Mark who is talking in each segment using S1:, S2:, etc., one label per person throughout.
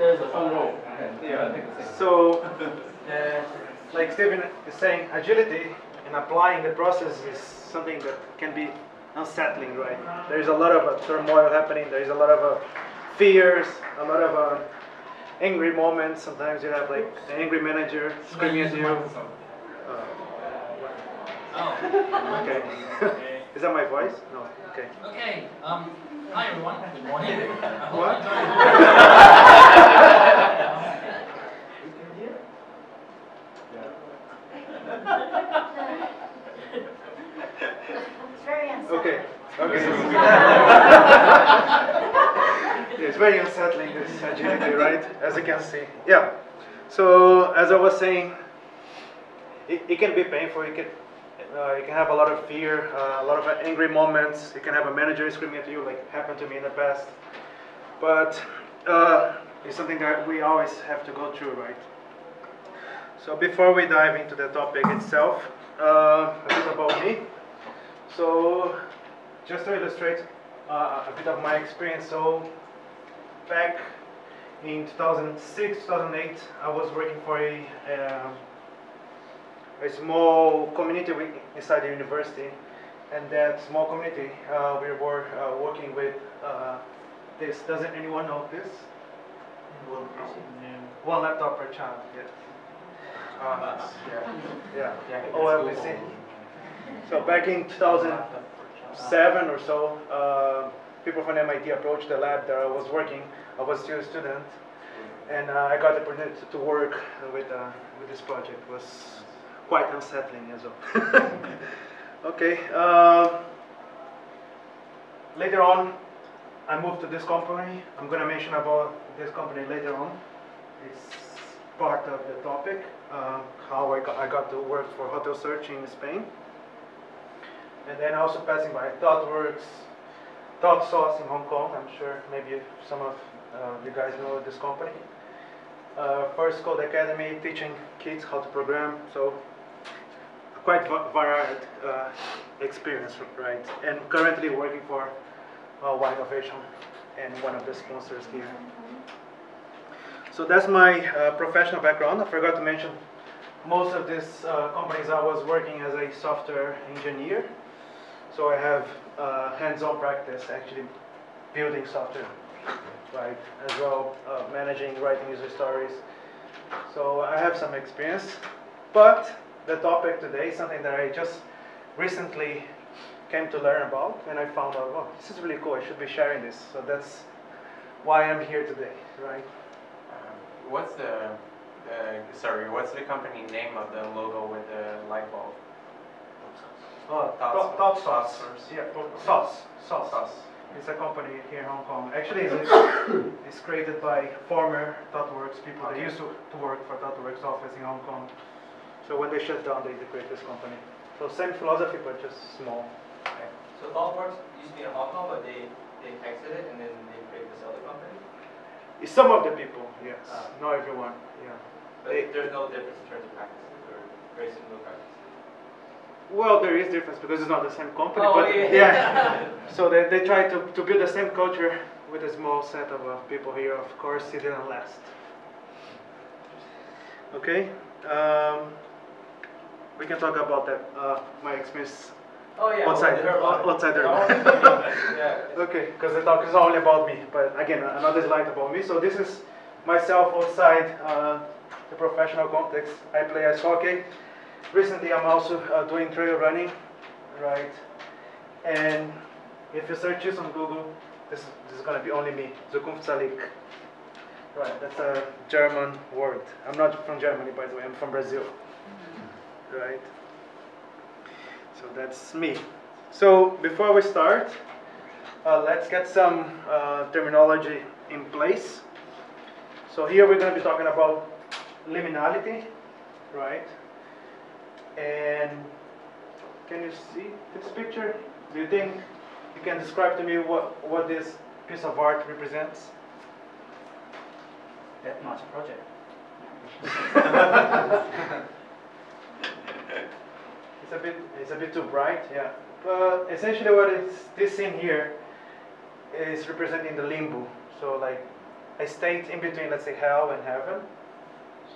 S1: There's a phone roll.
S2: Yeah. So, like Stephen is saying, agility and applying the process is something that can be unsettling, right? There is a lot of turmoil happening. There is a lot of fears, a lot of angry moments. Sometimes you have like an angry manager screaming at you. Okay. Is that my voice? No. Okay.
S1: Okay. Hi everyone. Good morning.
S2: What?
S3: It's very unsettling.
S2: Okay. Okay. It's very unsettling, this agility, right? As you can see. Yeah. So as I was saying, it can be painful. You can have a lot of fear, a lot of angry moments. You can have a manager screaming at you, like happened to me in the past. But it's something that we always have to go through, right? So before we dive into the topic itself, a bit about me. So just to illustrate a bit of my experience, so back in 2006, 2008, I was working for a small community inside the university, and that small community, we were working with this. Doesn't anyone know this? One laptop per child. Yes. Yeah. OLPC. So back in 2007 or so, people from MIT approached the lab that I was working. I was still a student, and I got the opportunity to work with this project. It was quite unsettling as well. Okay. Later on, I moved to this company. I'm going to mention about this company later on. It's part of the topic, how I got to work for hotel search in Spain. And then also passing by ThoughtWorks, ThoughtSauce in Hong Kong. I'm sure maybe some of you guys know this company. First Code Academy, teaching kids how to program. So quite varied experience, right? And currently working for Y Innovation and one of the sponsors here. So that's my professional background. I forgot to mention, most of these companies I was working as a software engineer. So I have hands-on practice actually building software, right? As well, managing, writing user stories. So I have some experience, but the topic today is something that I just recently came to learn about, and I found out, oh, this is really cool, I should be sharing this. So that's why I'm here today, right?
S4: What's the company name of the logo with the light bulb?
S2: ThoughtSauce. Yeah, Sauce. It's a company here in Hong Kong. Actually, it's created by former ThoughtWorks people. Okay. They used to work for ThoughtWorks office in Hong Kong. So when they shut down, they create this company. So same philosophy, but just small.
S5: Okay. So ThoughtWorks used to be in Hong Kong, but they exited and then they created this other company?
S2: Some of the people, yes. Not everyone, yeah.
S5: But there's no difference in terms of practices, or very similar practices?
S2: Well, there is difference because it's not the same company,
S5: but
S2: yeah. So they try to build the same culture with a small set of people here. Of course, it didn't last. Okay, we can talk about that. My experience outside the room.
S5: Yeah.
S2: Okay, because the talk is only about me. But again, another slide about me. So this is myself outside the professional context. I play ice hockey. Recently, I'm also doing trail running, right? And if you search this on Google, this is going to be only me, Zukunftsalik. Right, that's a German word. I'm not from Germany, by the way, I'm from Brazil. Right? So that's me. So before we start, let's get some terminology in place. So here we're going to be talking about liminality, right? And can you see this picture? Do you think you can describe to me what this piece of art represents?
S1: That much project.
S2: It's a bit too bright, yeah. But essentially, what is this scene here is representing the limbo. So like a state in between, let's say, hell and heaven.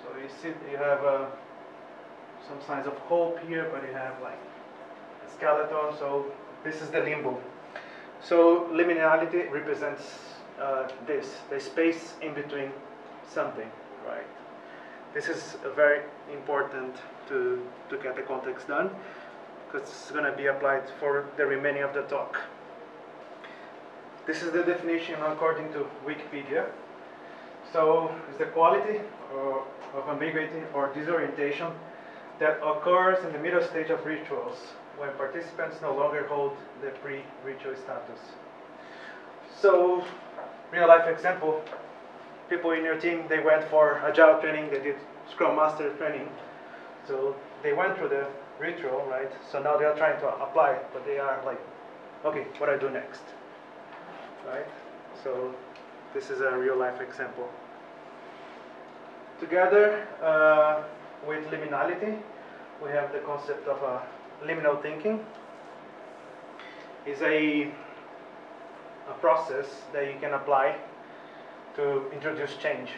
S2: So you see, you have some signs of hope here, but you have like a skeleton. So this is the limbo. So liminality represents this, the space in between something, right? This is very important to get the context done, because it's going to be applied for the remaining of the talk. This is the definition according to Wikipedia. So it's the quality of ambiguity or disorientation that occurs in the middle stage of rituals when participants no longer hold the pre-ritual status. So, real life example, people in your team, they went for Agile training, they did Scrum Master training. So they went through the ritual, right? So now they are trying to apply, but they are like, okay, what do I do next? Right? So this is a real life example. Together with liminality, we have the concept of liminal thinking. It's a process that you can apply to introduce change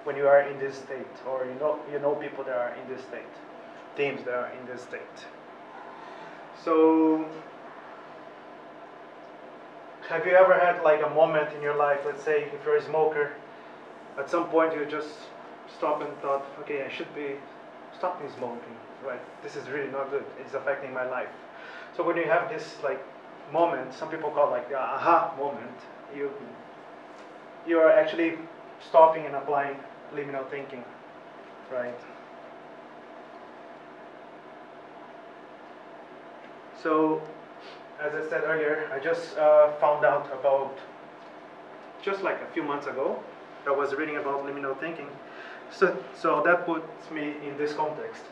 S2: when you are in this state, or you know people that are in this state, teams that are in this state. So have you ever had like a moment in your life, let's say if you're a smoker, at some point you just stop and thought, okay, I should be stopping smoking, right? This is really not good, it's affecting my life. So when you have this like moment, some people call it like the aha moment, you are actually stopping and applying liminal thinking, right? So, as I said earlier, I just found out about, just like a few months ago, I was reading about liminal thinking. So that puts me in this context.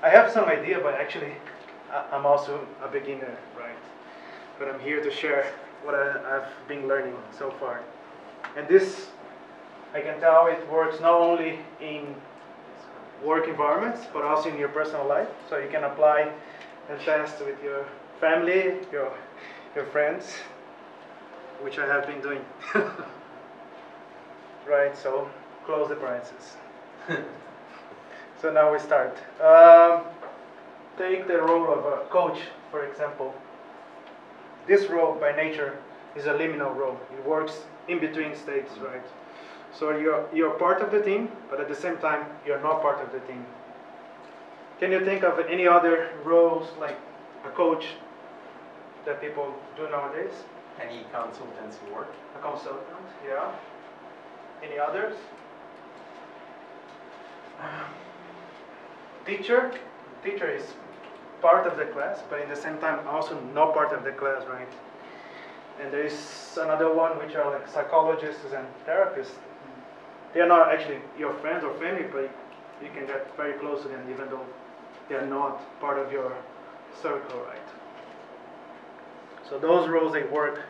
S2: I have some idea, but actually I'm also a beginner, right? But I'm here to share what I've been learning so far. And this, I can tell it works not only in work environments, but also in your personal life. So you can apply and test with your family, your friends, which I have been doing. Right, so close the parentheses. So now we start. Take the role of a coach, for example. This role by nature is a liminal role. It works in between states, right? So you're part of the team, but at the same time you're not part of the team. Can you think of any other roles like a coach that people do nowadays?
S4: Any consultancy work?
S2: A consultant, yeah. Any others? Teacher. Teacher is part of the class, but at the same time also not part of the class, right? And there is another one which are like psychologists and therapists. They are not actually your friends or family, but you can get very close to them even though they are not part of your circle, right? So those roles, they work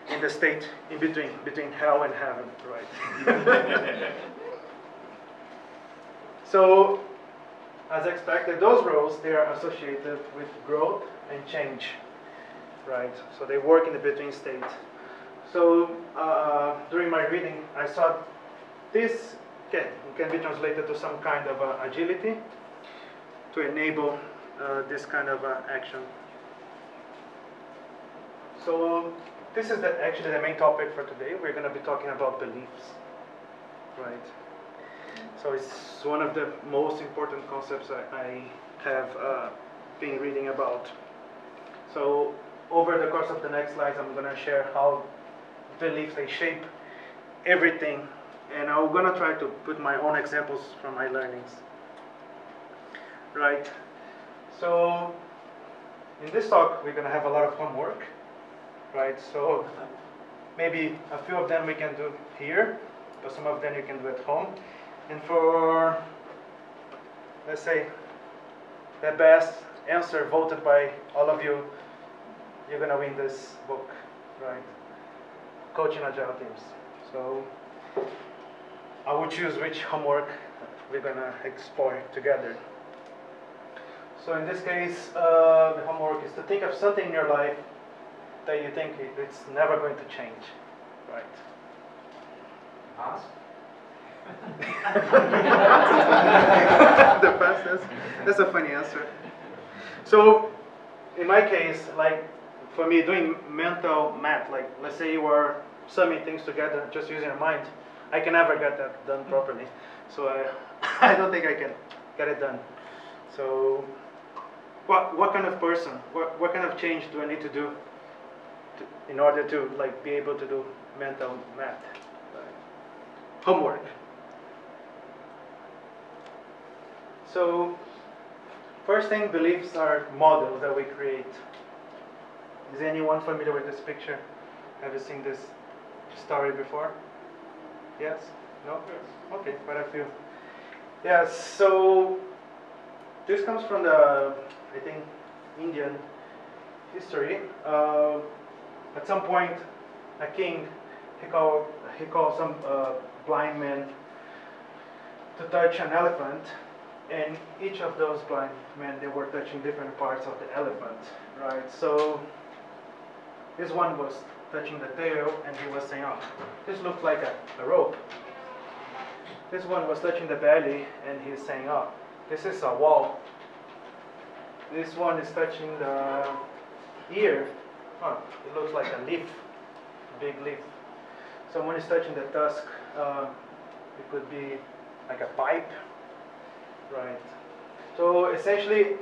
S2: in the state in between hell and heaven, right? So, as expected, those roles, they are associated with growth and change, right? So they work in the between state. So during my reading, I saw this can be translated to some kind of agility to enable this kind of action. So this is actually the main topic for today. We're going to be talking about beliefs, right? So it's one of the most important concepts I have been reading about. So over the course of the next slides, I'm going to share how beliefs, they shape everything, and I'm going to try to put my own examples from my learnings. Right? So in this talk, we're going to have a lot of homework. Right? So maybe a few of them we can do here, but some of them you can do at home. And for, let's say, the best answer voted by all of you, you're going to win this book, right? Coaching Agile Teams. So I will choose which homework we're going to explore together. So in this case, the homework is to think of something in your life that you think it's never going to change, right?
S5: past?
S2: The past, that's a funny answer. So, in my case, like for me, doing mental math, like let's say you are summing things together just using your mind, I can never get that done properly. So I don't think I can get it done. So, what kind of person, what kind of change do I need to do in order to like be able to do mental math? Homework. So, first thing, beliefs are models that we create. Is anyone familiar with this picture? Have you seen this story before? Yes? No? Okay, quite a few. Yeah, so this comes from the, I think, Indian history. At some point, a king, he called some blind men to touch an elephant, and each of those blind men, they were touching different parts of the elephant, right? So this one was touching the tail, and he was saying, oh, this looks like a rope. This one was touching the belly, and he's saying, oh, this is a wall. This one is touching the ear. Oh, it looks like a leaf, a big leaf. Someone is touching the tusk. It could be like a pipe, right? So essentially,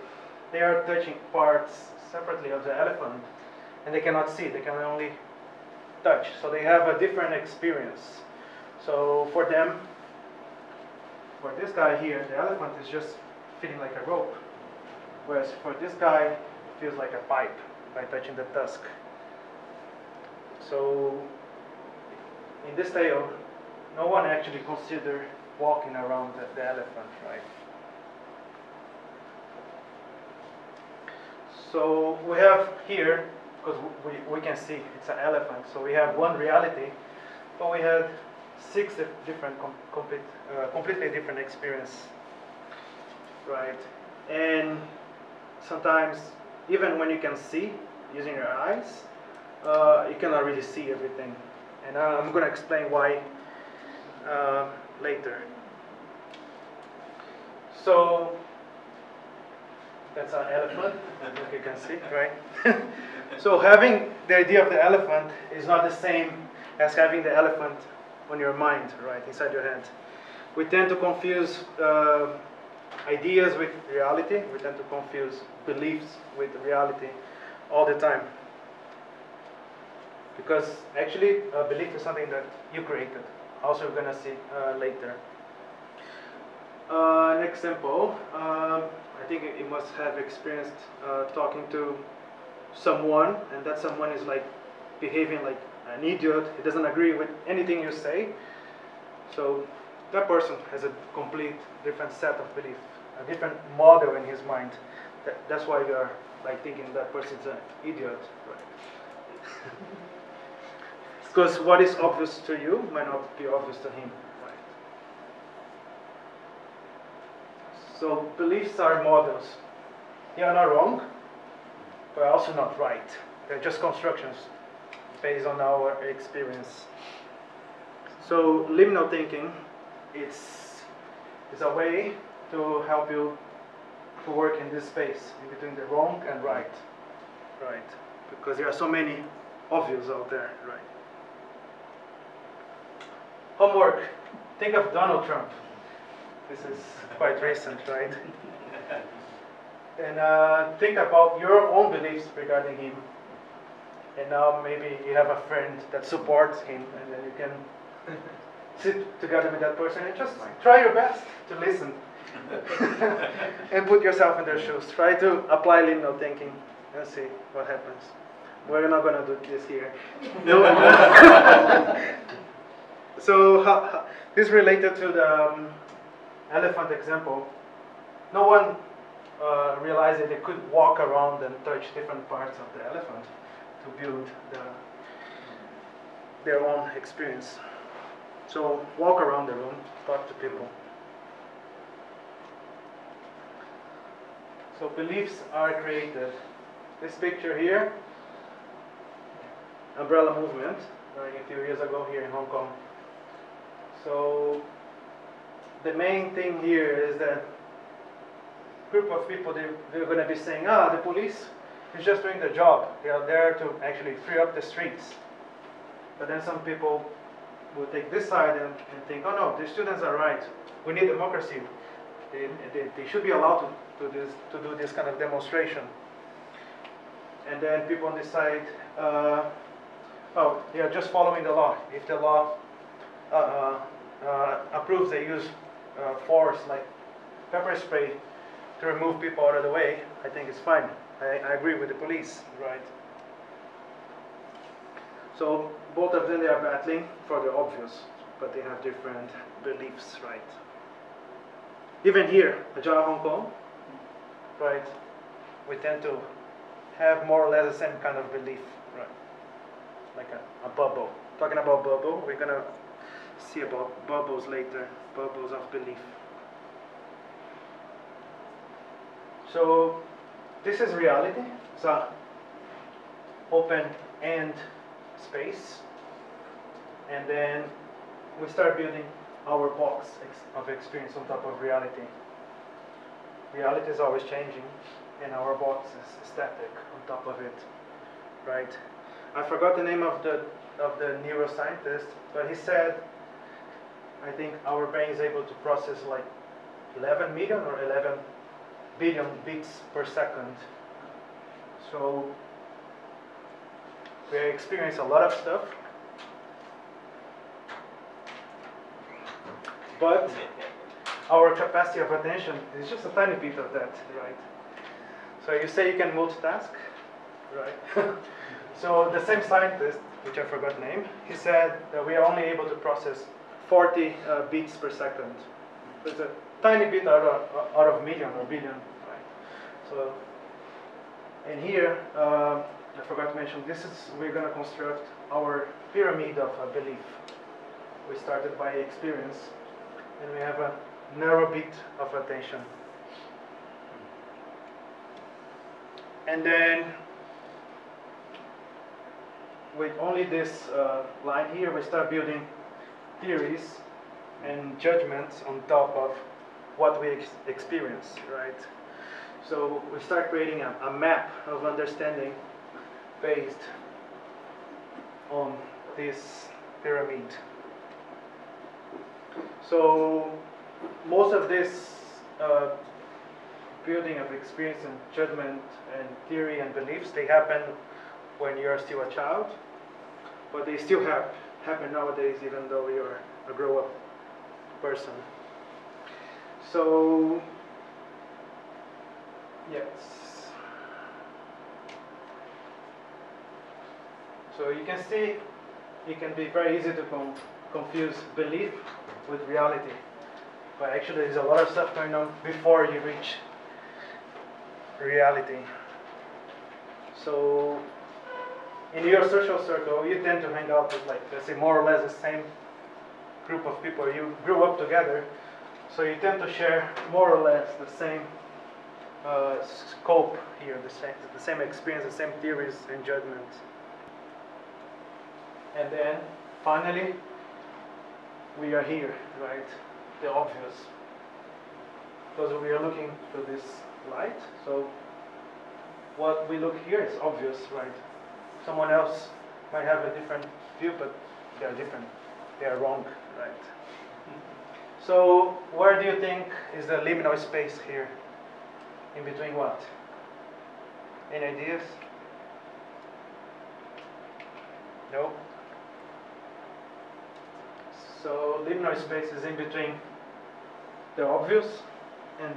S2: they are touching parts separately of the elephant, and they cannot see. They can only touch. So they have a different experience. So for them, for this guy here, the elephant is just feeling like a rope, whereas for this guy, it feels like a pipe by touching the tusk. So in this tale, no one actually considered walking around the elephant, right? So we have here, because we can see it's an elephant, so we have one reality, but we had 6 different, completely different experience, right? And sometimes, even when you can see using your eyes, you cannot really see everything. And I'm going to explain why later. So that's an elephant, like you can see, right? So having the idea of the elephant is not the same as having the elephant on your mind, right, inside your head. We tend to confuse ideas with reality. We tend to confuse beliefs with reality all the time. Because actually, a belief is something that you created. Also, we're going to see later. An example, I think you must have experienced talking to someone, and that someone is like behaving like an idiot. He doesn't agree with anything you say. So that person has a complete different set of belief, a different model in his mind. That's why you are like thinking that person's an idiot, right? Because what is obvious to you might not be obvious to him, right? So beliefs are models. They are not wrong, but also not right. They're just constructions based on our experience. So liminal thinking, it's a way to help you to work in this space in between the wrong and right, right? Because there are so many obvious out there, right? Homework. Think of Donald Trump. This is quite recent, right? And think about your own beliefs regarding him. And now maybe you have a friend that supports him, and then you can sit together with that person and just try your best to listen. And put yourself in their shoes. Try to apply liminal thinking and see what happens. We're not going to do this here. No. So this is related to the elephant example. No one realized that they could walk around and touch different parts of the elephant to build their own experience. So walk around the room, talk to people. So beliefs are created. This picture here, umbrella movement, a few years ago here in Hong Kong. So the main thing here is that group of people, they're going to be saying, the police is just doing their job. They are there to actually free up the streets. But then some people will take this side and think, oh no, the students are right. We need democracy. They should be allowed to do this kind of demonstration. And then people on this side, they are just following the law. If the law approves they use force like pepper spray to remove people out of the way, I think it's fine. I agree with the police, right? So both of them, they are battling for the obvious, but they have different beliefs, right? Even here, Agile Hong Kong, right? We tend to have more or less the same kind of belief, right? Like a bubble. Talking about bubble, we're gonna see about bubbles later, bubbles of belief. So this is reality. It's an open-end space, and then we start building our box of experience on top of reality. Reality is always changing, and our box is static on top of it, right? I forgot the name of the neuroscientist, but he said, I think our brain is able to process like 11 million or 11 billion bits per second. So we experience a lot of stuff, but our capacity of attention is just a tiny bit of that, right? So you say you can multitask, right? So the same scientist, which I forgot the name, he said that we are only able to process 40 bits per second. So it's a tiny bit out of million or billion, right? So, and here, I forgot to mention, we're going to construct our pyramid of belief. We started by experience, and we have a narrow bit of attention. And then, with only this line here, we start building theories and judgments on top of what we experience, right? So we start creating a map of understanding based on this pyramid. So most of this building of experience and judgment and theory and beliefs, they happen when you're still a child, but they still happen nowadays even though you're a grown-up person. So yes. So you can see it can be very easy to confuse belief with reality. But actually there's a lot of stuff going on before you reach reality. So in your social circle, you tend to hang out with, like, let's say, more or less the same group of people. You grew up together, so you tend to share more or less the same scope here, the same experience, the same theories and judgments. And then, finally, we are here, right? The obvious. Because we are looking to this light, so what we look here is obvious, right? Someone else might have a different view, but they are different. They are wrong, right? So where do you think is the liminal space here? In between what? Any ideas? No? So liminal space is in between the obvious and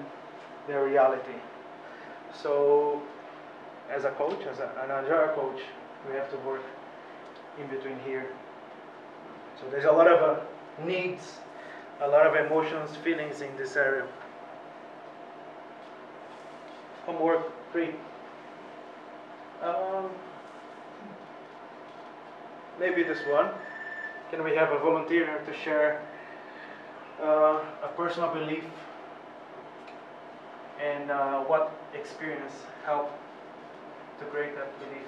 S2: the reality. So as a coach, as an Agile coach, we have to work in between here. So there's a lot of needs, a lot of emotions, feelings in this area. Homework 3. Maybe this one. Can we have a volunteer to share a personal belief and what experience helped to create that belief?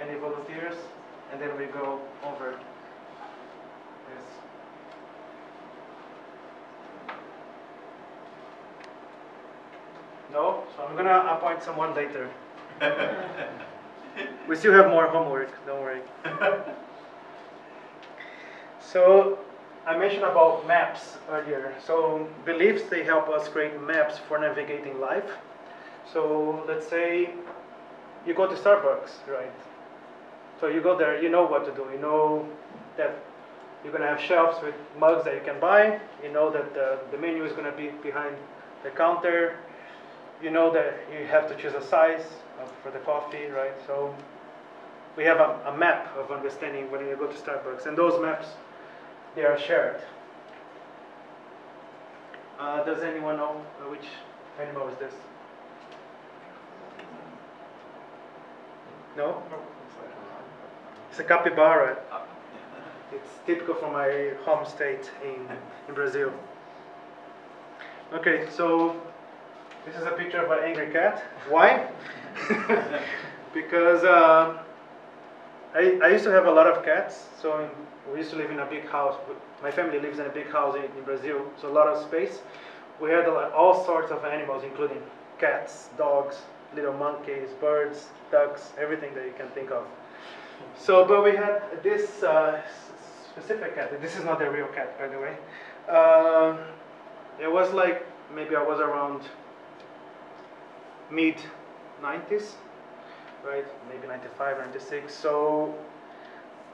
S2: Any volunteers? And then we go over So I'm gonna appoint someone later. We still have more homework, don't worry. So I mentioned about maps earlier. So beliefs, they help us create maps for navigating life. So let's say you go to Starbucks, right? So you go there, you know what to do. You know that you're gonna have shelves with mugs that you can buy. You know that the menu is gonna be behind the counter. You know that you have to choose a size for the coffee, right? So we have a map of understanding when you go to Starbucks, and those maps, they are shared. Does anyone know which animal is this? No? It's a capybara. It's typical from my home state in Brazil. Okay, so this is a picture of an angry cat. Why? Because I used to have a lot of cats. So we used to live in a big house. My family lives in a big house in Brazil, so a lot of space. We had all sorts of animals, including cats, dogs, little monkeys, birds, ducks, everything that you can think of. So, but we had this specific cat. This is not a real cat, by the way. It was like, maybe I was around mid-90s, right? Maybe 95, 96. So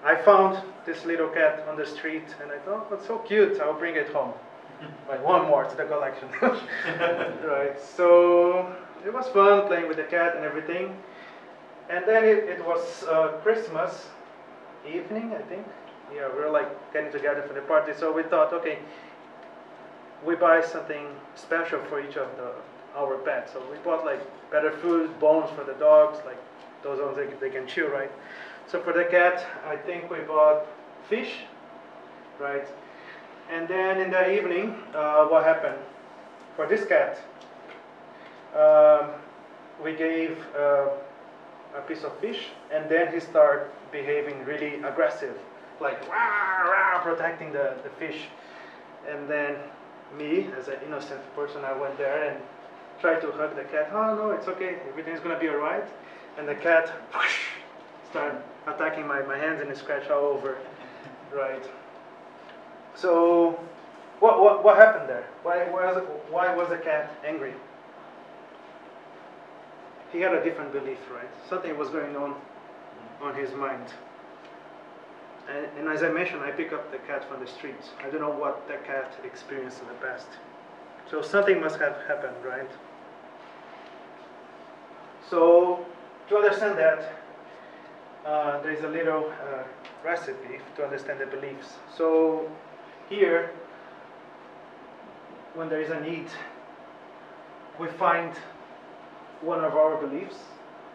S2: I found this little cat on the street, and I thought, oh, it's so cute, I'll bring it home. Like one more to the collection. Right, so it was fun playing with the cat and everything. And then it was Christmas evening, I think. Yeah, we were like getting together for the party, so we thought, okay, we buy something special for each of our pets. So we bought like better food, bones for the dogs, like those ones they can chew, right? So for the cat, I think we bought fish, right? And then in the evening, what happened? For this cat, we gave a piece of fish, and then he started behaving really aggressive, like rah, rah, protecting the fish. And then me, as an innocent person, I went there and tried to hug the cat. Oh no, it's okay, everything's gonna be alright. And the cat whoosh, started attacking my hands and scratched all over, right? So, what happened there? Why was the cat angry? He had a different belief, right? Something was going on his mind. And as I mentioned, I picked up the cat from the streets. I don't know what the cat experienced in the past. So something must have happened, right? So to understand that, there is a little recipe to understand the beliefs. So here, when there is a need, we find one of our beliefs,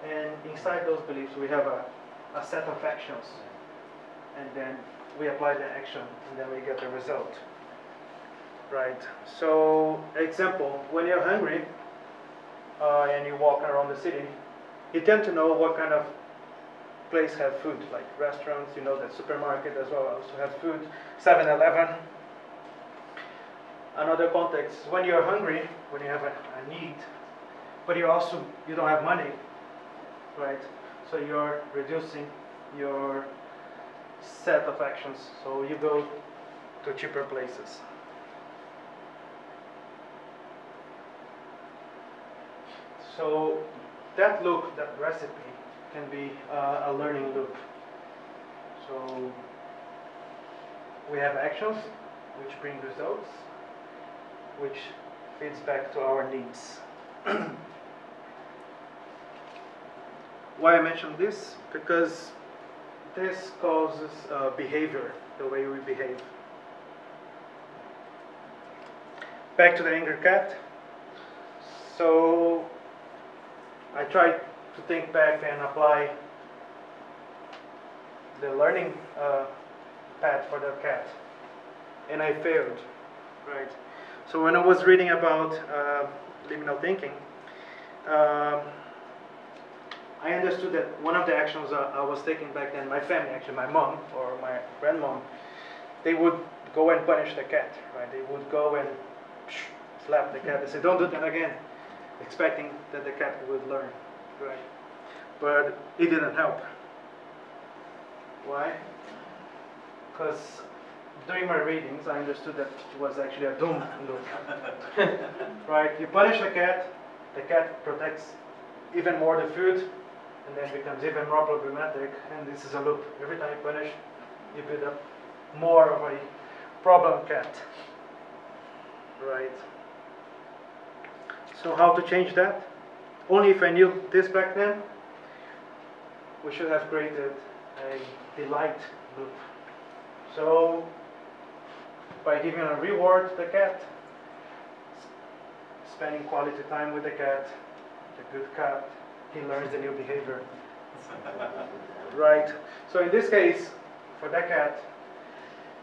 S2: and inside those beliefs we have a set of actions, and then we apply the action, and then we get the result, right? So example, when you're hungry and you walk around the city, you tend to know what kind of place have food, like restaurants, you know, that supermarket as well also have food, 7-Eleven. Another context, when you're hungry, when you have a need, but you don't have money, right? So you're reducing your set of actions. So you go to cheaper places. So that loop, that recipe, can be a learning loop. So we have actions which bring results, which feeds back to our needs. Why I mention this? Because this causes behavior, the way we behave. Back to the angry cat. So I tried to think back and apply the learning path for the cat, and I failed, right? So when I was reading about liminal thinking, I understood that one of the actions I was taking back then, my family, actually my mom or my grandmom, they would go and punish the cat, right? They would go and slap the cat and say, don't do that again. expecting that the cat would learn, right? But it didn't help. Why? Because during my readings, I understood that it was actually a doom loop. Right? You punish the cat protects even more the food, and then becomes even more problematic, and this is a loop. Every time you punish, you build up more of a problem cat. Right? So how to change that? Only if I knew this back then, we should have created a delight loop. So, by giving a reward to the cat, spending quality time with the cat, the good cat, he learns the new behavior. Right? So in this case, for that cat,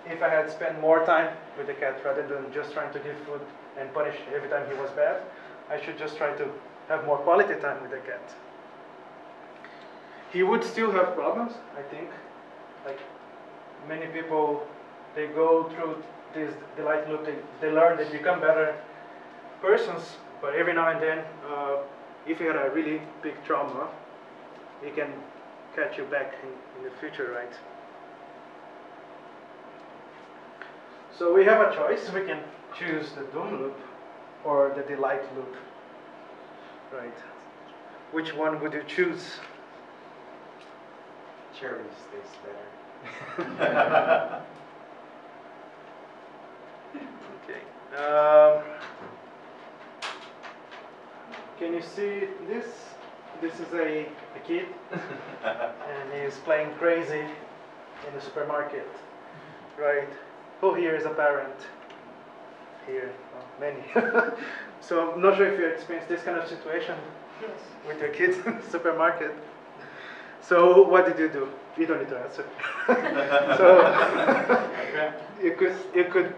S2: if I had spent more time with the cat rather than just trying to give food and punish every time he was bad, I should just try to have more quality time with the cat. He would still have problems, I think. Like many people, they go through this delight loop, they learn, they become better persons, but every now and then, if you had a really big trauma, it can catch you back in the future, right? So we have a choice. We can choose the doom loop or the delight loop, right? Which one would you choose?
S4: Cherries taste better.
S2: Okay. Can you see this? This is a kid, and he's playing crazy in the supermarket, right? Who here is a parent? Here, many. So I'm not sure if you experienced this kind of situation with your kids in the supermarket. So what did you do? You don't need to answer. So you could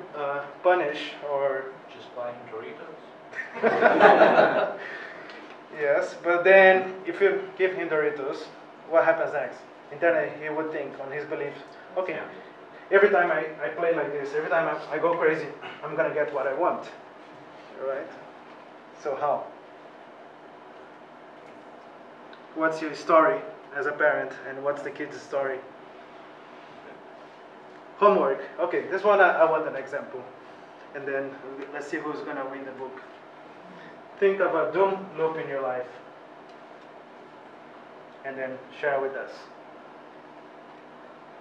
S2: punish or
S1: Just buying Doritos.
S2: yes, but then if you give him Doritos, what happens next? Internally, he would think on his beliefs, okay, every time I play like this, every time I go crazy, I'm gonna get what I want, right? So how? What's your story as a parent, and what's the kid's story? Homework. Okay, this one I want an example, and then let's see who's gonna win the book. Think of a doom loop in your life, and then share with us.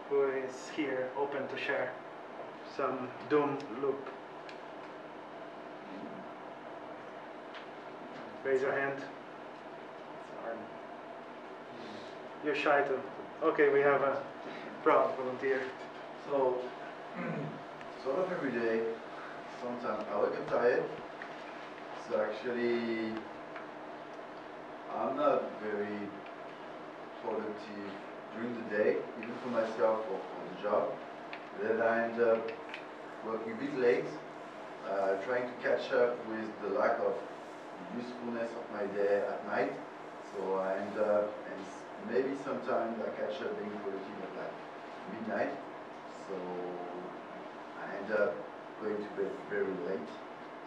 S2: Who is here open to share some doom loop? Raise your hand. You're shy too. Okay, we have a proud volunteer.
S3: So, sort of every day, sometimes I wake up tired. So actually, I'm not very productive during the day, even for myself or for the job. Then I end up working a bit late, trying to catch up with the lack of usefulness of my day at night. So I end up, and maybe sometimes I catch up being productive at like midnight. So I end up going to bed very late.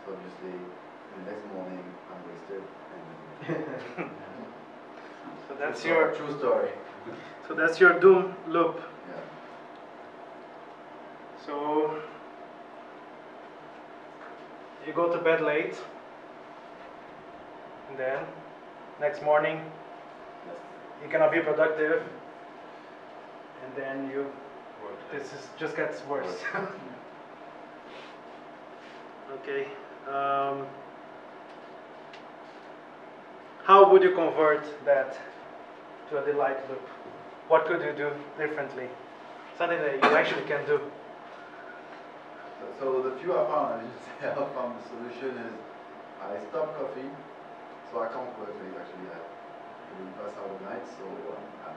S3: So obviously, the next morning I'm wasted. And
S2: So that's
S3: true
S2: your
S3: true story.
S2: So that's your doom loop.
S3: Yeah.
S2: So you go to bed late, and then next morning you cannot be productive, and then this just gets worse. Okay. How would you convert that to a delight loop? What could you do differently? Something that you actually can do.
S3: So the few I found, I just say I found the solution is I stop coffee, so I can't work late actually. I will pass out at night, so I'm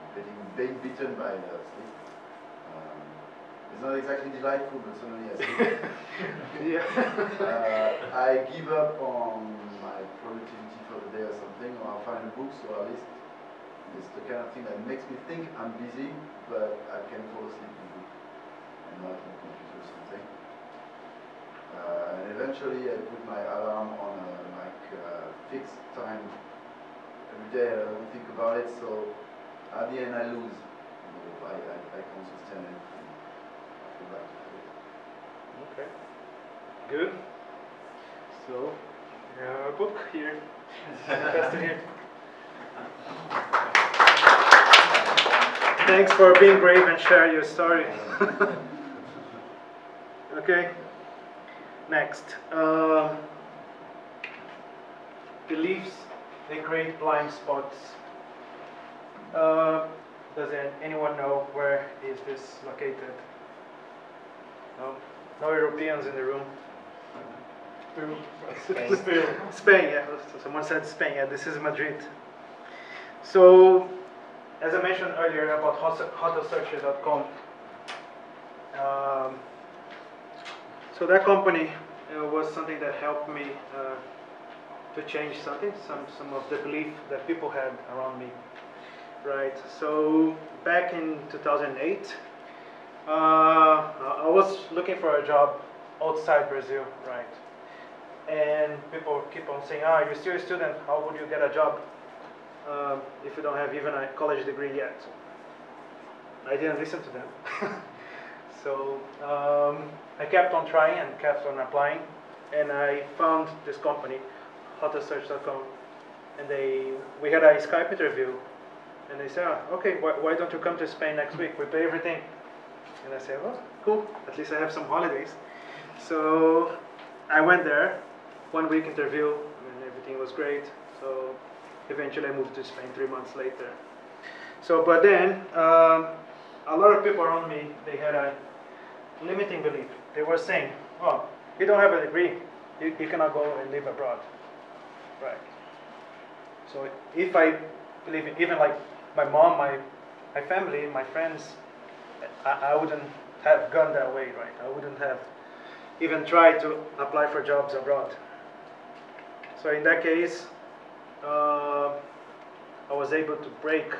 S3: being beaten by sleep. It's not exactly delightful, but suddenly I sleep.
S2: Yeah.
S3: I give up on my productivity for the day or something, or I'll find a book, so at least it's the kind of thing that makes me think I'm busy, but I can fall asleep in the book and not on the computer or something. And eventually I put my alarm on like fixed time every day. I don't think about it, so at the end I lose. I can't sustain it. I feel like
S2: Okay. Good. So, we have a book here. Manifesto here. Thanks for being brave and sharing your story. Okay. Next. Beliefs, they create blind spots. Does anyone know where is this located? No? No Europeans in the room?
S4: Spain.
S2: Spain, yeah. So someone said Spain. Yeah, this is Madrid. So, as I mentioned earlier about hotelsearcher.com, so that company was something that helped me to change something, some of the belief that people had around me, right? So back in 2008, I was looking for a job outside Brazil, right? And people keep on saying, you're still a student, how would you get a job if you don't have even a college degree yet? I didn't listen to them. So I kept on trying and kept on applying, and I found this company, hotelsearch.com, and we had a Skype interview, and they said, okay, why don't you come to Spain next week? We pay everything. And I said, well, cool, at least I have some holidays. So I went there, 1 week interview, and everything was great. So eventually I moved to Spain 3 months later. So, but then, a lot of people around me, they had a limiting belief. They were saying, you don't have a degree, you cannot go and live abroad. Right. So if I believe in, even like my mom, my family, my friends, I wouldn't have gone that way, right? I wouldn't have even tried to apply for jobs abroad. So in that case, I was able to break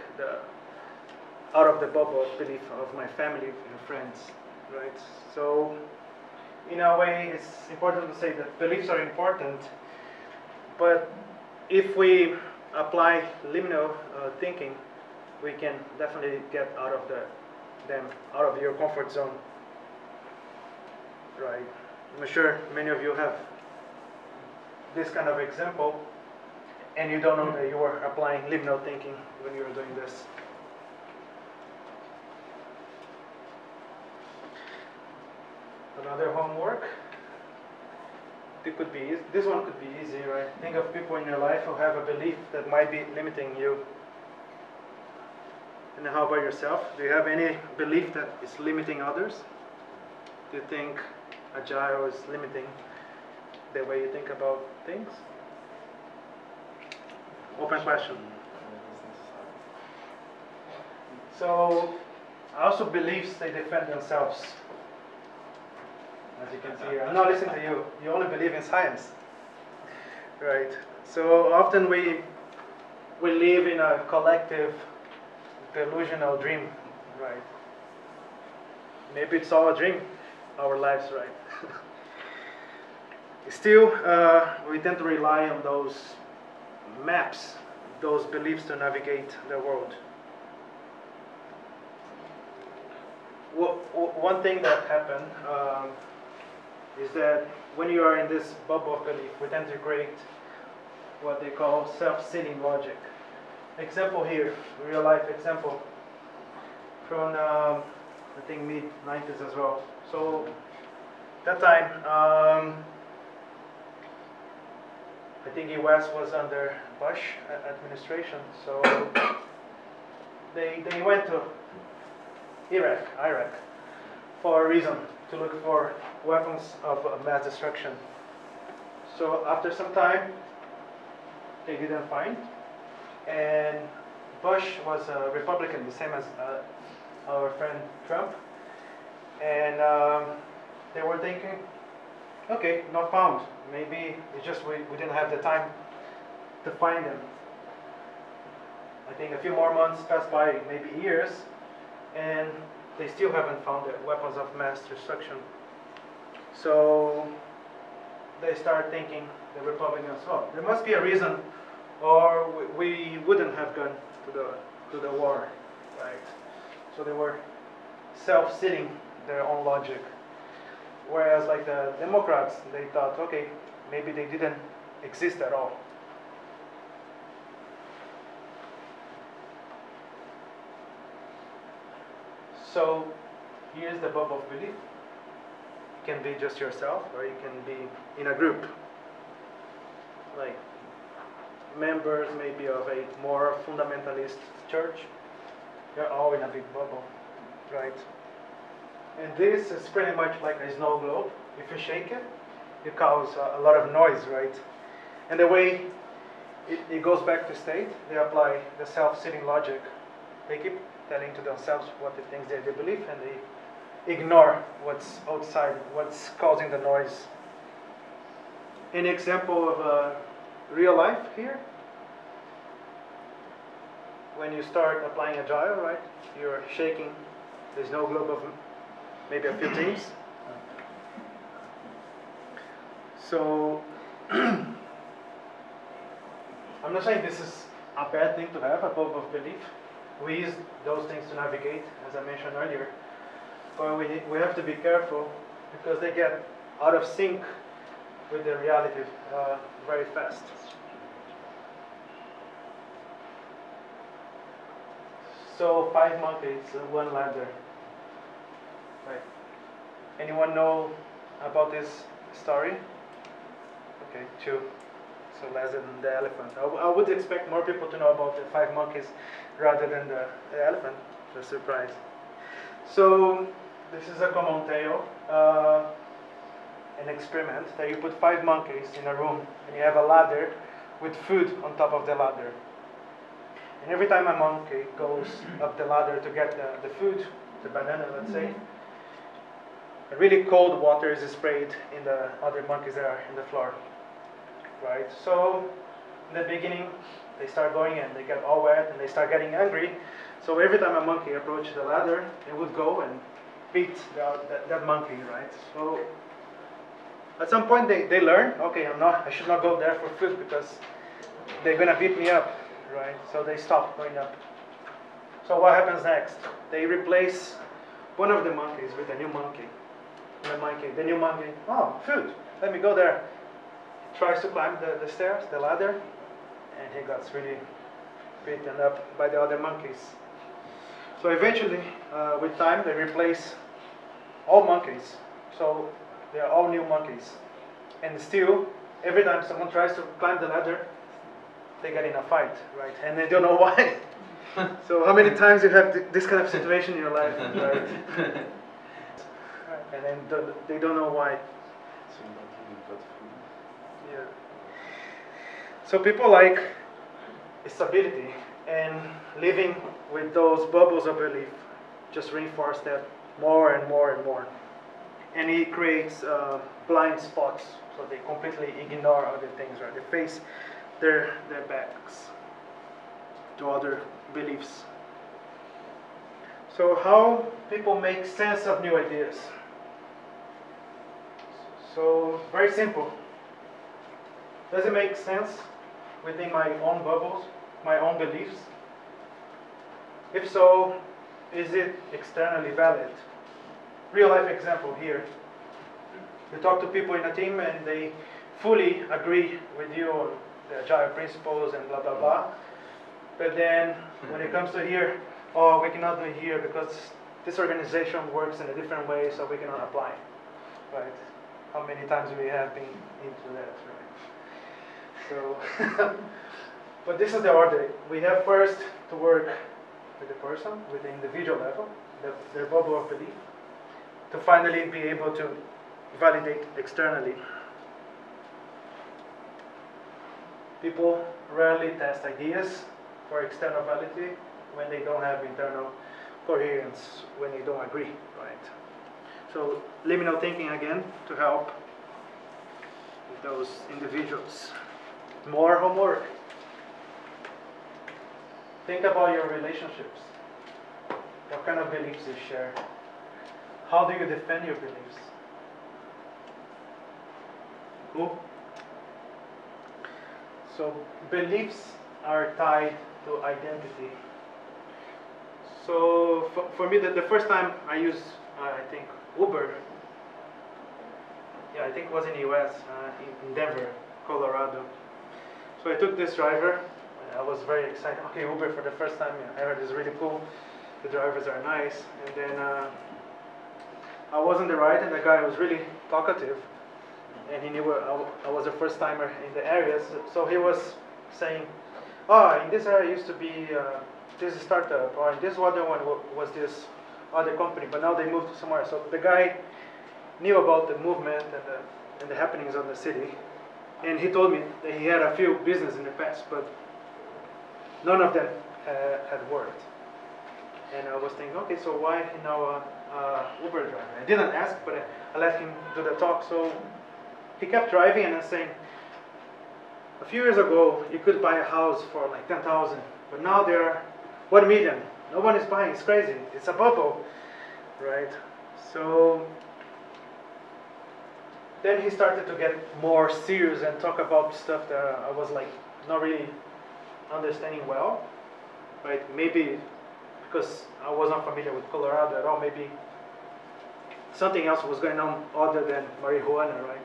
S2: out of the bubble of belief of my family and friends, right? So in a way, it's important to say that beliefs are important, but if we apply liminal thinking, we can definitely get out of them, out of your comfort zone, right? I'm sure many of you have this kind of example, and you don't know that you are applying liminal thinking when you're doing this. Another homework. This one could be easy, right? Think of people in your life who have a belief that might be limiting you. And how about yourself? Do you have any belief that is limiting others? Do you think Agile is limiting the way you think about things? Open question. So, also beliefs, they defend themselves. As you can see here, I'm not listening to you. You only believe in science, right? So often we live in a collective delusional dream, right? Maybe it's all a dream, our lives, right? Still, we tend to rely on those maps, those beliefs to navigate the world. One thing that happened is that when you are in this bubble of belief, we tend to create what they call self-sealing logic. Example here, real life example from I think mid-90s as well. So that time, I think US was under Bush administration, so they went to Iraq for a reason, to look for weapons of mass destruction. So after some time, they didn't find, and Bush was a Republican, the same as our friend Trump, and they were thinking, okay, not found. Maybe it's just we didn't have the time to find them. I think a few more months passed by, maybe years, and they still haven't found the weapons of mass destruction. So they start thinking the Republicans, oh, there must be a reason, or we wouldn't have gone to the war, right? So they were self-sealing their own logic. Whereas like the Democrats, they thought, okay, maybe they didn't exist at all. So here's the bubble of belief. You can be just yourself, or you can be in a group. Like members maybe of a more fundamentalist church. They're all in a big bubble, right? And this is pretty much like a snow globe. If you shake it, you cause a lot of noise, right? And the way it goes back to state, they apply the self-sealing logic. They keep telling to themselves what the things they believe, and they ignore what's outside, what's causing the noise. An example of real life here. When you start applying Agile, right? You're shaking the snow globe of maybe a few teams. So I'm not saying this is a bad thing to have, a bubble of belief. We use those things to navigate, as I mentioned earlier. But we have to be careful because they get out of sync with the reality very fast. So 5 monkeys, 1 ladder. Right. Anyone know about this story? Okay, 2. So less than the elephant. I would expect more people to know about the 5 monkeys rather than the elephant. The surprise. So this is a common tale, an experiment that you put 5 monkeys in a room and you have a ladder with food on top of the ladder. And every time a monkey goes up the ladder to get the food, the banana, let's say, really cold water is sprayed in the other monkeys that are in the floor. Right? So in the beginning, they start going and they get all wet and they start getting angry. So every time a monkey approached the ladder, they would go and beat that monkey, right? So at some point they learn, okay, I should not go there for food because they're gonna beat me up, right? So they stop going up. So what happens next? They replace one of the monkeys with a new monkey. The new monkey, oh, food, let me go there. Tries to climb the stairs, the ladder, and he gets really beaten up by the other monkeys. So eventually, with time, they replace all monkeys. So they are all new monkeys. And still, every time someone tries to climb the ladder, they get in a fight, right? And they don't know why. So how many times you have this kind of situation in your life, right? And then they don't know why. Yeah. So people like stability, and living with those bubbles of belief just reinforce that more and more and more. And it creates blind spots, so they completely ignore other things, right? They face their backs to other beliefs. So how people make sense of new ideas? So very simple. Does it make sense within my own bubbles, my own beliefs? If so, is it externally valid? Real life example here. You talk to people in a team and they fully agree with you on the Agile principles and blah, blah, blah. But then when it comes to here, oh, we cannot do it here because this organization works in a different way, so we cannot apply. Right? How many times we have been into that, right? So, but this is the order. We have first to work with the person, with the individual level, their bubble of belief, to finally be able to validate externally. People rarely test ideas for external validity when they don't have internal coherence, when they don't agree, right? So liminal thinking again to help with those individuals. More homework. Think about your relationships. What kind of beliefs you share? How do you defend your beliefs? Who? So beliefs are tied to identity. So for me, the first time I used, I think, Uber, yeah, I think it was in the US, in Denver, Colorado. So I took this driver. I was very excited. Okay, Uber for the first time. Yeah, I heard it's really cool. The drivers are nice. And then I was on the ride, and the guy was really talkative. And he knew I was a first timer in the area. So he was saying, "Oh, in this area used to be this startup, or in this other one was this other company, but now they moved somewhere." So the guy knew about the movement and the happenings of the city. And he told me that he had a few businesses in the past, but none of them had worked. And I was thinking, okay, so why now Uber driver? I didn't ask, but I let him do the talk. So he kept driving and I was saying, a few years ago, you could buy a house for like 10,000, but now they're 1 million. No one is buying. It's crazy. It's a bubble, right? So then he started to get more serious and talk about stuff that I was like not really understanding well, right? Maybe because I was not familiar with Colorado at all, maybe something else was going on other than marijuana, right?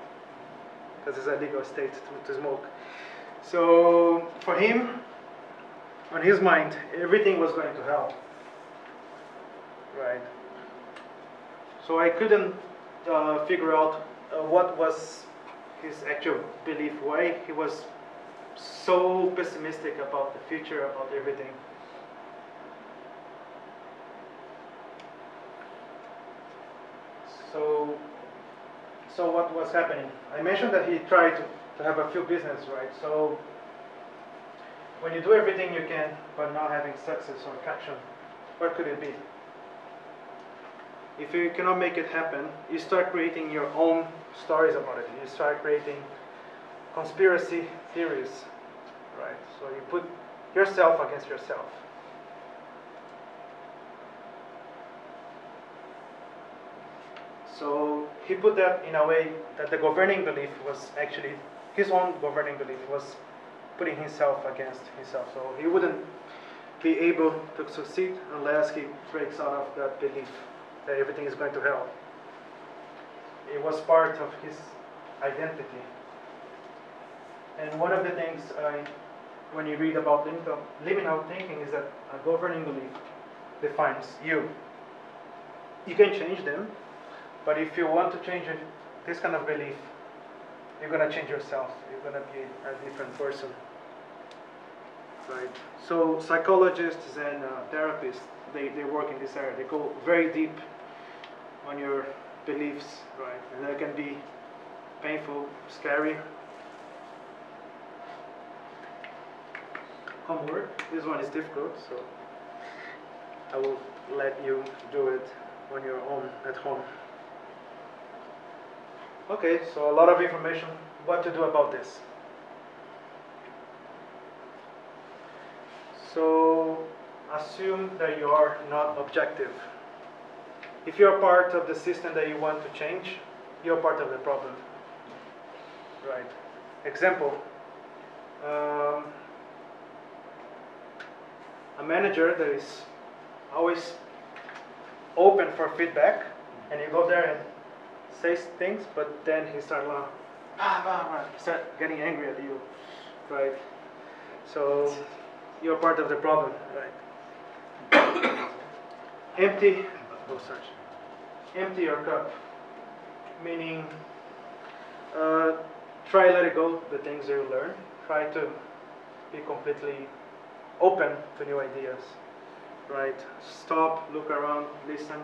S2: Because it's a legal state to smoke. So for him, on his mind, everything was going to hell, right? So I couldn't figure out what was his actual belief, why he was so pessimistic about the future, about everything. So what was happening? I mentioned that he tried to have a few business, right? So when you do everything you can, but not having success or traction, what could it be? If you cannot make it happen, you start creating your own stories about it. You start creating conspiracy theories, right? So you put yourself against yourself. So he put that in a way that the governing belief was actually, his own governing belief was putting himself against himself. So he wouldn't be able to succeed unless he breaks out of that belief that everything is going to hell. It was part of his identity. And one of the things when you read about liminal thinking is that a governing belief defines you. You can change them, but if you want to change this kind of belief, you're going to change yourself. You're going to be a different person. Right? So psychologists and therapists, they work in this area. They go very deep on your beliefs, right? And that can be painful, scary. Homework. This one is difficult, so I will let you do it on your own at home. Okay, so a lot of information. What to do about this? So assume that you are not objective. If you're part of the system that you want to change, you're part of the problem. Right. Example. A manager that is always open for feedback, and you go there and say things, but then he starts start getting angry at you, right? So you're part of the problem, right? Empty your cup, meaning try let it go, the things you learn. Try to be completely open to new ideas, right? Stop, look around, listen.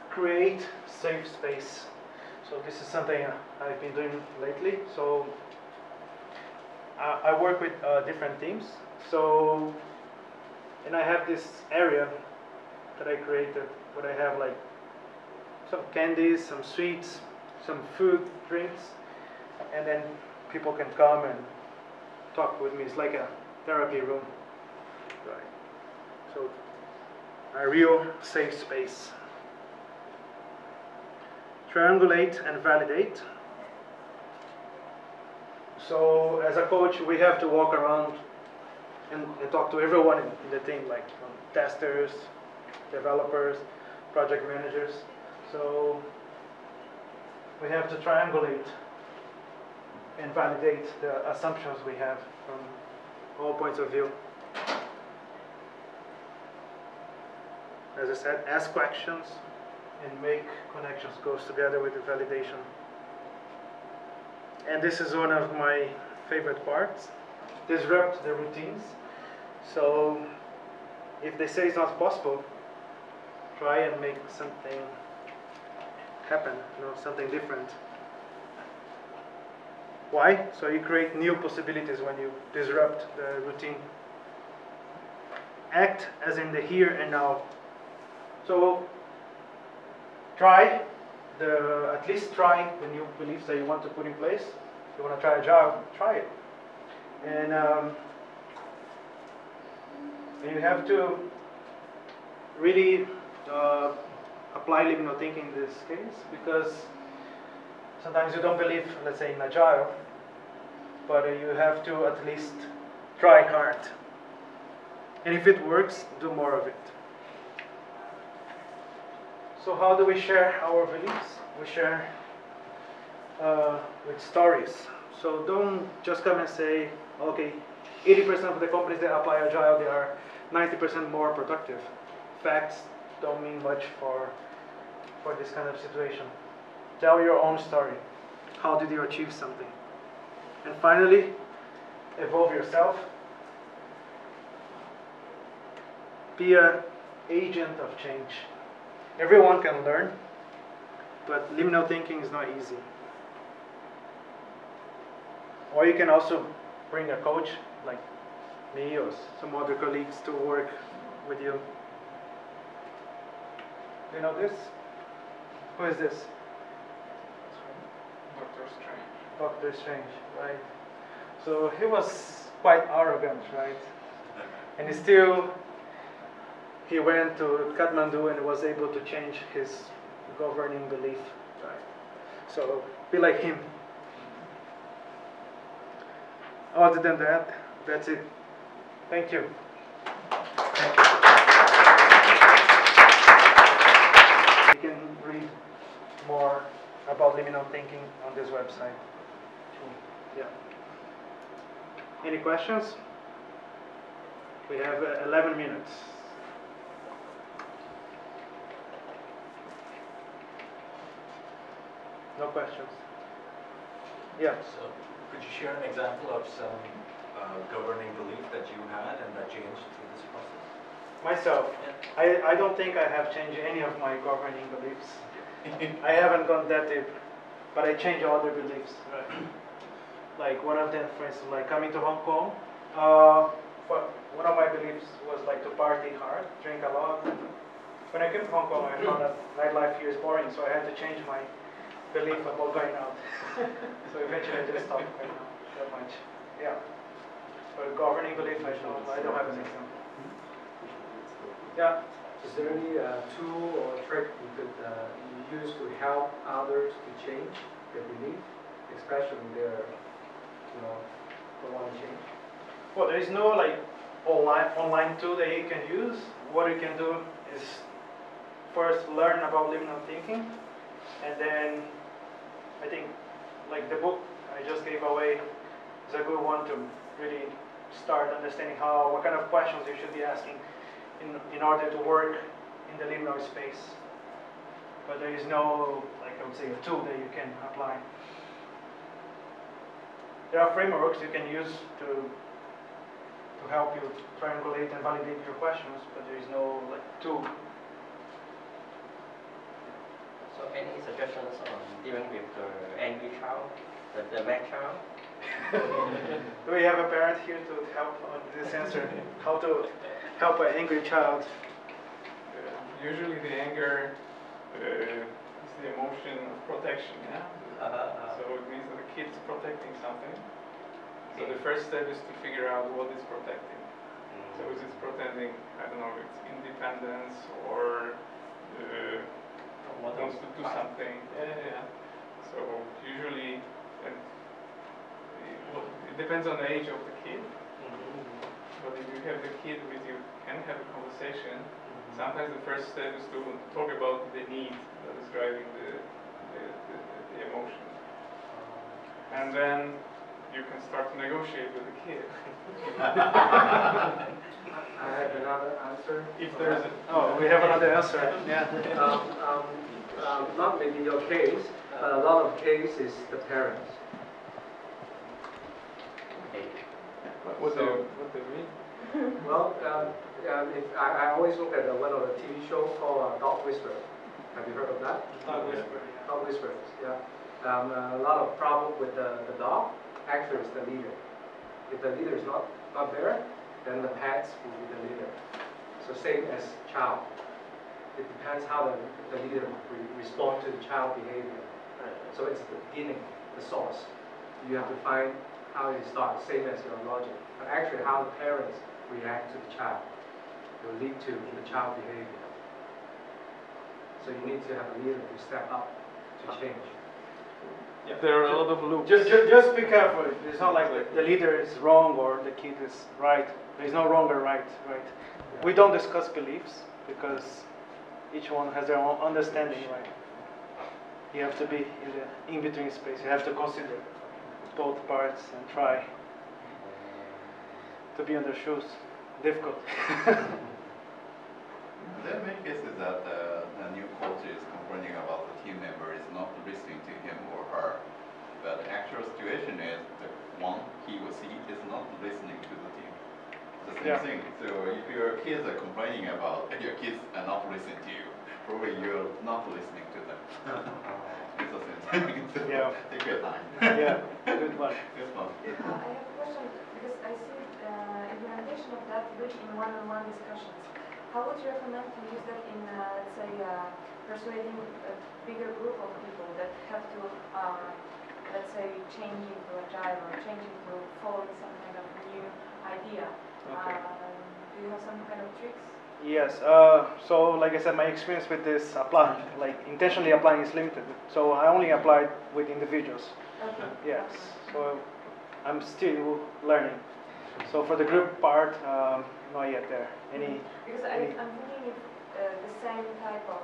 S2: Create safe space. So this is something I've been doing lately. So I work with different teams. So, and I have this area that I created where I have like some candies, some sweets, some food, drinks, and then people can come and talk with me. It's like a therapy room, right? So a real safe space. triangulate and validate. So as a coach, we have to walk around and talk to everyone in the team, like testers, developers, project managers. So we have to triangulate and validate the assumptions we have from all points of view. As I said, ask questions and make connections goes together with the validation. And this is one of my favorite parts. Disrupt the routines. So if they say it's not possible, try and make something happen, something different. Why? So you create new possibilities when you disrupt the routine. Act as in the here and now. So at least try the new beliefs that you want to put in place. If you want to try Agile, try it. And you have to really apply liminal thinking in this case, because sometimes you don't believe, let's say, in Agile, but you have to at least try hard. And if it works, do more of it. So how do we share our beliefs? We share with stories. So don't just come and say, okay, 80% of the companies that apply Agile, they are 90% more productive. Facts don't mean much for this kind of situation. Tell your own story. How did you achieve something? And finally, evolve yourself. Be an agent of change. Everyone can learn, but liminal thinking is not easy. Or you can also bring a coach like me or some other colleagues to work with you. Do you know this? Who is this?
S1: Doctor Strange.
S2: Doctor Strange, right? So he was quite arrogant, right? And he went to Kathmandu and was able to change his governing belief, right? So be like him. Other than that, that's it. Thank you. You can read more about liminal thinking on this website. Yeah. Any questions? We have 11 minutes. No questions? Yeah.
S4: So, could you share an example of some governing belief that you had and that changed through this process?
S2: Myself, I don't think I have changed any of my governing beliefs. I haven't gone that deep, but I changed other beliefs. Right. Like one of them, for instance, like coming to Hong Kong. One of my beliefs was like to party hard, drink a lot. When I came to Hong Kong, I found that nightlife here is boring, so I had to change my belief about going out. So eventually I just stopped going out that much. Yeah. But governing belief, I don't have an example. Yeah.
S6: Is there any tool or trick you could use to help others to change their belief, especially when they're, don't want to change?
S2: Well, there is no like online tool that you can use. What you can do is first learn about liminal thinking, and then I think like the book I just gave away is a good one to really start understanding what kind of questions you should be asking in order to work in the liminal space. But there is no, like I would say, a tool that you can apply. There are frameworks you can use to help you triangulate and validate your questions, but there is no like tool.
S5: So any suggestions on dealing with the angry child, the mad child?
S2: Do we have a parent here to help on this answer? How to help an angry child?
S7: Usually the anger is the emotion of protection, yeah? So it means that the kid is protecting something. So the first step is to figure out what it's protecting. So is it protecting, I don't know, it's independence or wants to do do something. Yeah. So usually, it depends on the age of the kid. But if you have the kid with you, can have a conversation. Sometimes the first step is to talk about the need that is driving the emotion. And then you can start to negotiate with the kid.
S6: I have another answer.
S7: If there is a...
S2: Oh, we have another answer. Yeah.
S6: Not maybe your case, but a lot of cases the parents.
S7: What do you mean?
S6: Well, I always look at one of the TV shows called Dog Whisperer. Have you heard of that?
S7: Dog whisper.
S6: Dog Whisperers, yeah. A lot of problem with the dog. Actually, it's the leader. If the leader is not there, then the pets will be the leader. So same as child. It depends how the leader respond to the child behavior. So it's the beginning, the source. You have to find how it starts, same as your logic. But actually how the parents react to the child will lead to the child behavior. So you need to have a leader to step up to change.
S7: Yeah. There are a lot of loops.
S2: Just be careful. It's not like the leader is wrong or the kid is right. There's no wrong or right. We don't discuss beliefs because each one has their own understanding, right? You have to be in the in-between space. You have to consider both parts and try to be on their shoes. Difficult.
S3: There are many cases that a new coach is complaining about the team member is not listening to him or her. But the actual situation is the one he or she is not listening to the team. The same thing. So if your kids are complaining about your kids are not listening to you, probably you're not listening to them. It's the same thing. So take your time.
S2: Yeah, good one.
S3: Good one.
S8: I have a question because I see implementation of that really in one-on-one discussions. How would you recommend to use that in, let's say, persuading a bigger group of people that have to, let's say, change into Agile or change into following some kind of new idea?
S2: Okay.
S8: Do you have some kind of tricks?
S2: Yes. So, like I said, my experience with this intentionally applying is limited. So I only applied with individuals.
S8: Okay.
S2: Yes. So I'm still learning. So for the group part, not yet there.
S8: Because I'm thinking if the same type of,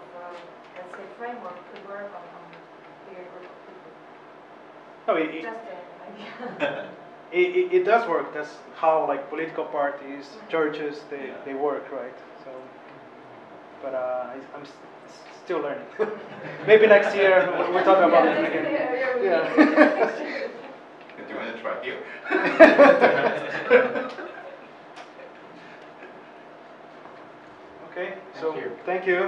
S8: let's say, framework could work on a bigger group of people.
S2: No,
S8: Just an idea.
S2: it does work. That's how political parties, churches, they work, right? So, but I'm still learning. Maybe next year we'll talk about it again.
S8: Yeah.
S3: Do you want to try here?
S2: Okay. So thank you.